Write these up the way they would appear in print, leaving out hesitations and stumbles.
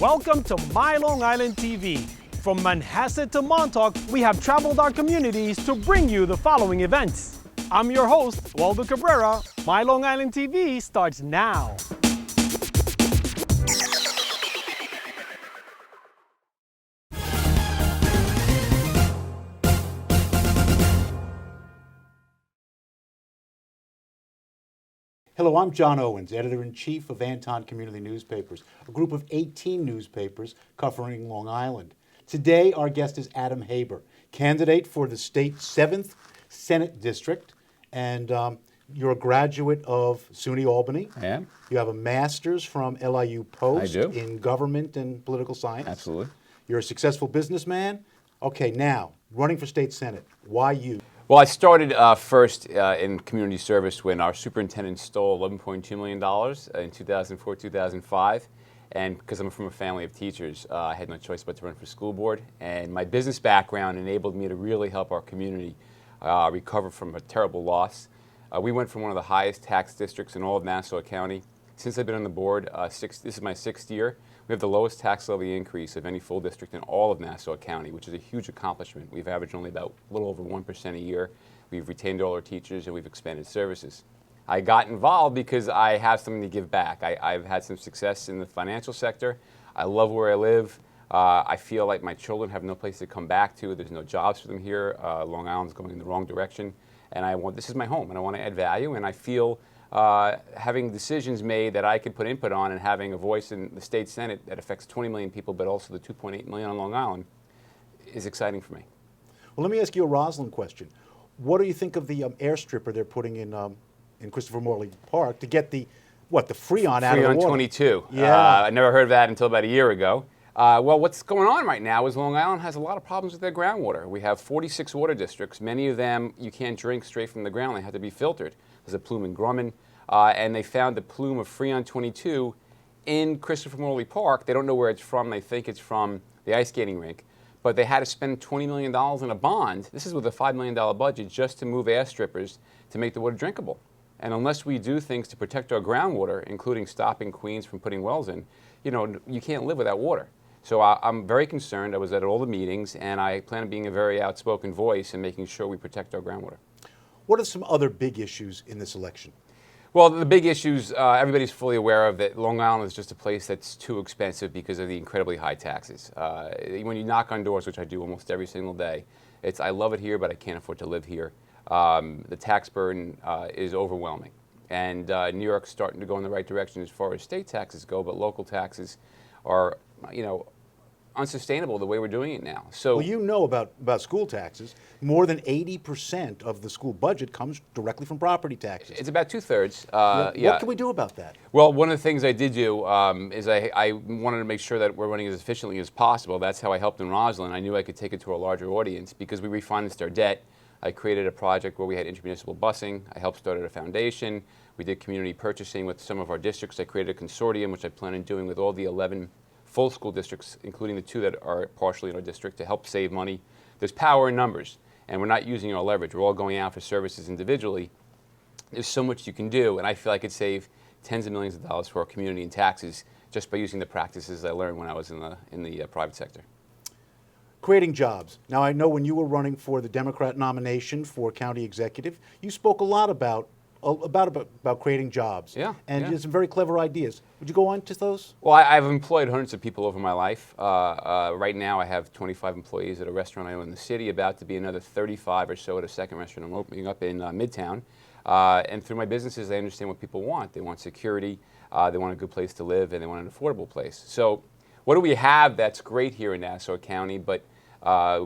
Welcome to My Long Island TV. From Manhasset to Montauk, we have traveled our communities to bring you the following events. I'm your host, Waldo Cabrera. My Long Island TV starts now. Hello, I'm John Owens, Editor-in-Chief of Anton Community Newspapers, a group of 18 newspapers covering Long Island. Today, our guest is Adam Haber, candidate for the state's 7th Senate District, and you're a graduate of SUNY Albany. I am. You have a master's from LIU Post I do. in government and political science. Absolutely. You're a successful businessman. Okay, now, running for state Senate, why you? Well, I started first in community service when our superintendent stole $11.2 million in 2004, 2005. And because I'm from a family of teachers, I had no choice but to run for school board. And my business background enabled me to really help our community recover from a terrible loss. We went from one of the highest tax districts in all of Nassau County. Since I've been on the board, this is my 6th year. We have the lowest tax levy increase of any full district in all of Nassau County, which is a huge accomplishment. We've averaged only about a little over 1% a year. We've retained all our teachers and we've expanded services. I got involved because I have something to give back. I've had some success in the financial sector. I love where I live. I feel like my children have no place to come back to. There's no jobs for them here. Long Island's going in the wrong direction. And this is my home and I want to add value, and I feel having decisions made that I could put input on and having a voice in the state Senate that affects 20 million people, but also the 2.8 million on Long Island, is exciting for me. Well, let me ask you a Roslyn question. What do you think of the airstripper they're putting in Christopher Morley Park to get the Freon out of the water? Freon 22. Yeah. I never heard of that until about a year ago. Well, what's going on right now is Long Island has a lot of problems with their groundwater. We have 46 water districts. Many of them you can't drink straight from the ground. They have to be filtered. There's a plume in Grumman, and they found the plume of Freon 22 in Christopher Morley Park. They don't know where it's from. They think it's from the ice skating rink. But they had to spend $20 million in a bond. This is with a $5 million budget just to move airstrippers to make the water drinkable. And unless we do things to protect our groundwater, including stopping Queens from putting wells in, you can't live without water. So I'm very concerned. I was at all the meetings, and I plan on being a very outspoken voice and making sure we protect our groundwater. What are some other big issues in this election? Well, the big issues, everybody's fully aware of that Long Island is just a place that's too expensive because of the incredibly high taxes. When you knock on doors, which I do almost every single day, it's I love it here, but I can't afford to live here. The tax burden is overwhelming. And New York's starting to go in the right direction as far as state taxes go, but local taxes are, unsustainable the way we're doing it now. So, well, you know about school taxes. More than 80% of the school budget comes directly from property taxes. it's about 2/3. What can we do about that? Well, one of the things I did do is I wanted to make sure that we're running as efficiently as possible. That's how I helped in Roslyn. I knew I could take it to a larger audience because we refinanced our debt. I created a project where we had intermunicipal busing. I helped start a foundation. We did community purchasing with some of our districts. I created a consortium, which I plan on doing with all the 11 full school districts, including the 2 that are partially in our district, to help save money. There's power in numbers, and we're not using our leverage. We're all going out for services individually. There's so much you can do, and I feel I could save tens of millions of dollars for our community in taxes just by using the practices I learned when I was in the private sector. Creating jobs. Now, I know when you were running for the Democrat nomination for county executive, you spoke a lot about creating jobs. Yeah, and yeah. you had some very clever ideas. Would you go on to those? Well, I've employed hundreds of people over my life. Right now, I have 25 employees at a restaurant I own in the city, about to be another 35 or so at a second restaurant I'm opening up in Midtown. And through my businesses, I understand what people want. They want security, they want a good place to live, and they want an affordable place. So what do we have that's great here in Nassau County, but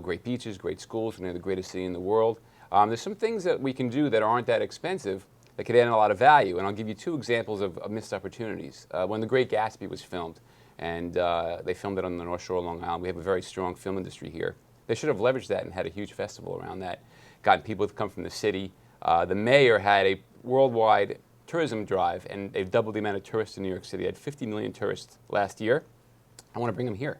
great beaches, great schools, we're the greatest city in the world. There's some things that we can do that aren't that expensive that could add a lot of value, and I'll give you 2 examples of missed opportunities. When The Great Gatsby was filmed, and they filmed it on the North Shore of Long Island, we have a very strong film industry here. They should have leveraged that and had a huge festival around that, gotten people to come from the city. The mayor had a worldwide tourism drive, and they've doubled the amount of tourists in New York City. They had 50 million tourists last year. I want to bring them here.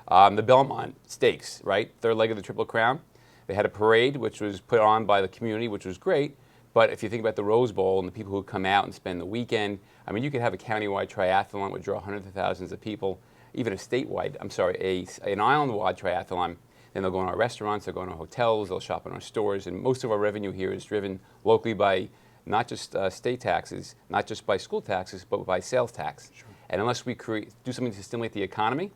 The Belmont Stakes, right? 3rd leg of the Triple Crown. They had a parade, which was put on by the community, which was great. But if you think about the Rose Bowl and the people who come out and spend the weekend, I mean, you could have a countywide triathlon that would draw hundreds of thousands of people. even a statewide, an island-wide triathlon, then they'll go in our restaurants, they'll go in our hotels, they'll shop in our stores, and most of our revenue here is driven locally by not just state taxes, not just by school taxes, but by sales tax. Sure. And unless we do something to stimulate the economy,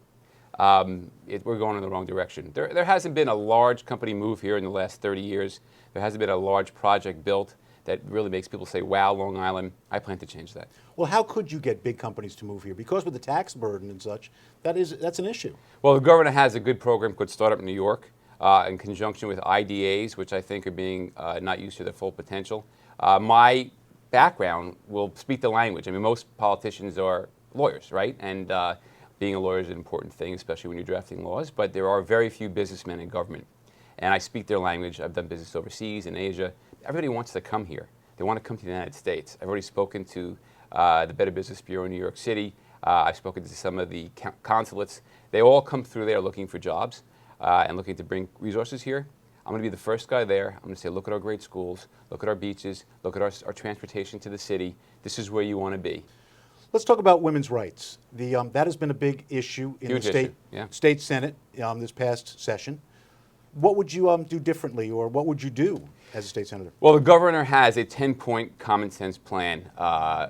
we're going in the wrong direction. There hasn't been a large company move here in the last 30 years. There hasn't been a large project built that really makes people say, wow, Long Island. I plan to change that. Well, how could you get big companies to move here? Because with the tax burden and such, that's an issue. Well, the governor has a good program called Startup New York in conjunction with IDAs, which I think are being not used to their full potential. My background will speak the language. I mean, most politicians are lawyers, right? And being a lawyer is an important thing, especially when you're drafting laws, but there are very few businessmen in government. And I speak their language. I've done business overseas, in Asia. Everybody wants to come here. They want to come to the United States. I've already spoken to the Better Business Bureau in New York City. I've spoken to some of the consulates. They all come through there looking for jobs and looking to bring resources here. I'm going to be the first guy there. I'm going to say, look at our great schools, look at our beaches, look at our transportation to the city. This is where you want to be. Let's talk about women's rights. That has been a big issue in the state Senate this past session. What would you do differently, or what would you do as a state senator? Well, the governor has a 10-point common sense plan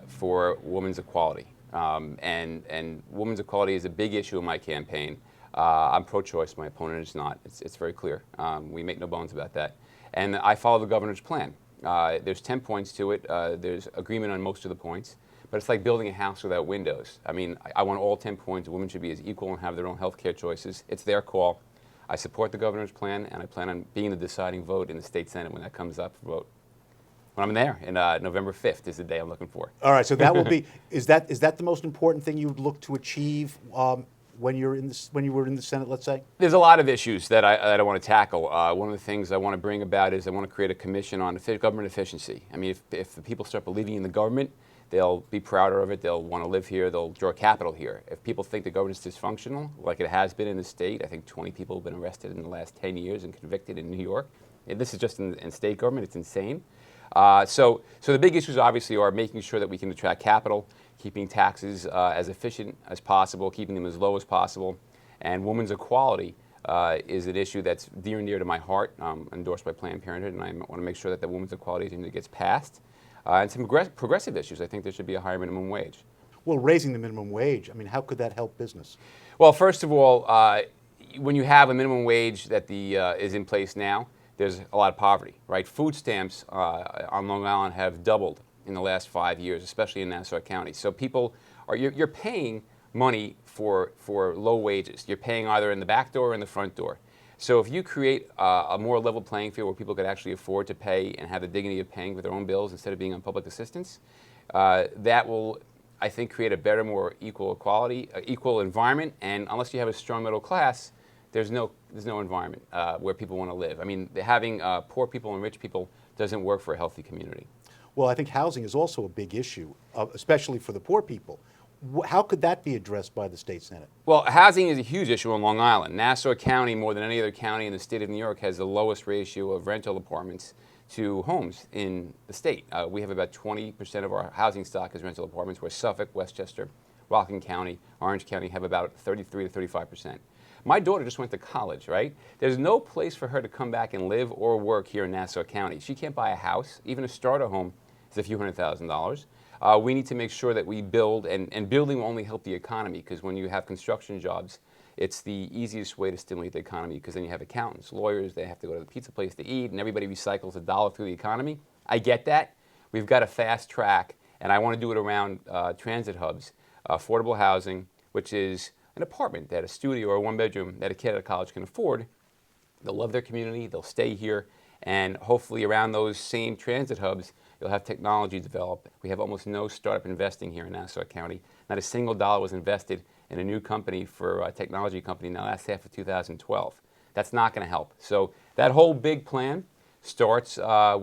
for women's equality. And women's equality is a big issue in my campaign. I'm pro-choice. My opponent is not. It's very clear. We make no bones about that. And I follow the governor's plan. There's 10 points to it. There's agreement on most of the points. But it's like building a house without windows. I mean, I want all 10 points. Women should be as equal and have their own health care choices. It's their call. I support the governor's plan, and I plan on being the deciding vote in the state Senate when that comes up for vote. When I'm there, and November 5th is the day I'm looking for. All right, so that will be, is that the most important thing you would look to achieve when you were in the Senate, let's say? There's a lot of issues that I want to tackle. One of the things I want to bring about is I want to create a commission on government efficiency. I mean, if the people start believing in the government, they'll be prouder of it, they'll want to live here, they'll draw capital here. If people think the government is dysfunctional, like it has been in the state, I think 20 people have been arrested in the last 10 years and convicted in New York. And this is just in state government, it's insane. So the big issues obviously are making sure that we can attract capital, keeping taxes as efficient as possible, keeping them as low as possible. And women's equality is an issue that's dear and dear to my heart, endorsed by Planned Parenthood, and I want to make sure that the women's equality agenda gets passed. And some progressive issues. I think there should be a higher minimum wage. Well, raising the minimum wage, I mean, how could that help business? Well, first of all, when you have a minimum wage that is in place now, there's a lot of poverty, right? Food stamps on Long Island have doubled in the last 5 years, especially in Nassau County. So people you're paying money for low wages. You're paying either in the back door or in the front door. So if you create a more level playing field where people could actually afford to pay and have the dignity of paying for their own bills instead of being on public assistance, that will, I think, create a better, more equal environment. And unless you have a strong middle class, there's no environment where people want to live. I mean, having poor people and rich people doesn't work for a healthy community. Well, I think housing is also a big issue, especially for the poor people. How could that be addressed by the state Senate? Well, housing is a huge issue on Long Island. Nassau County, more than any other county in the state of New York, has the lowest ratio of rental apartments to homes in the state. We have about 20% of our housing stock is rental apartments, where Suffolk, Westchester, Rockland County, Orange County have about 33 to 35%. My daughter just went to college, right? There's no place for her to come back and live or work here in Nassau County. She can't buy a house. Even a starter home is a few $100,000. We need to make sure that we build, and building will only help the economy, because when you have construction jobs, it's the easiest way to stimulate the economy, because then you have accountants, lawyers, they have to go to the pizza place to eat, and everybody recycles a dollar through the economy. I get that. We've got a fast track, and I want to do it around transit hubs, affordable housing, which is an apartment that a studio or a one-bedroom that a kid at college can afford. They'll love their community, they'll stay here, and hopefully around those same transit hubs, you'll have technology develop. We have almost no startup investing here in Nassau County. Not a single dollar was invested in a new company for a technology company in the last half of 2012. That's not going to help. So that whole big plan starts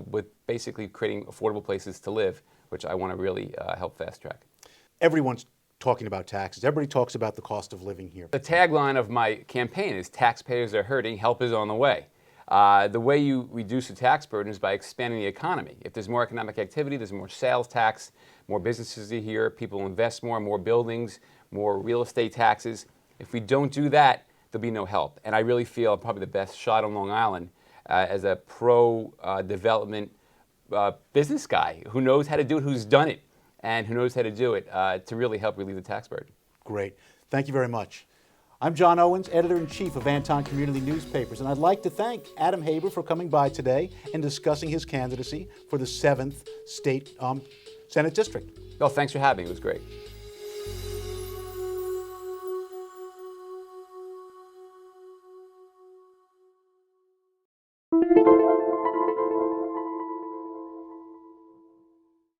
with basically creating affordable places to live, which I want to really help fast track. Everyone's talking about taxes. Everybody talks about the cost of living here. The tagline of my campaign is "Taxpayers are hurting, help is on the way." The way you reduce the tax burden is by expanding the economy. If there's more economic activity, there's more sales tax, more businesses are here, people invest more buildings, more real estate taxes. If we don't do that, there'll be no help. And I really feel I'm probably the best shot on Long Island as a pro-development business guy who knows how to do it, who's done it, and who knows how to do it to really help relieve the tax burden. Great. Thank you very much. I'm John Owens, Editor-in-Chief of Anton Community Newspapers, and I'd like to thank Adam Haber for coming by today and discussing his candidacy for the 7th State Senate District. Well, thanks for having me. It was great.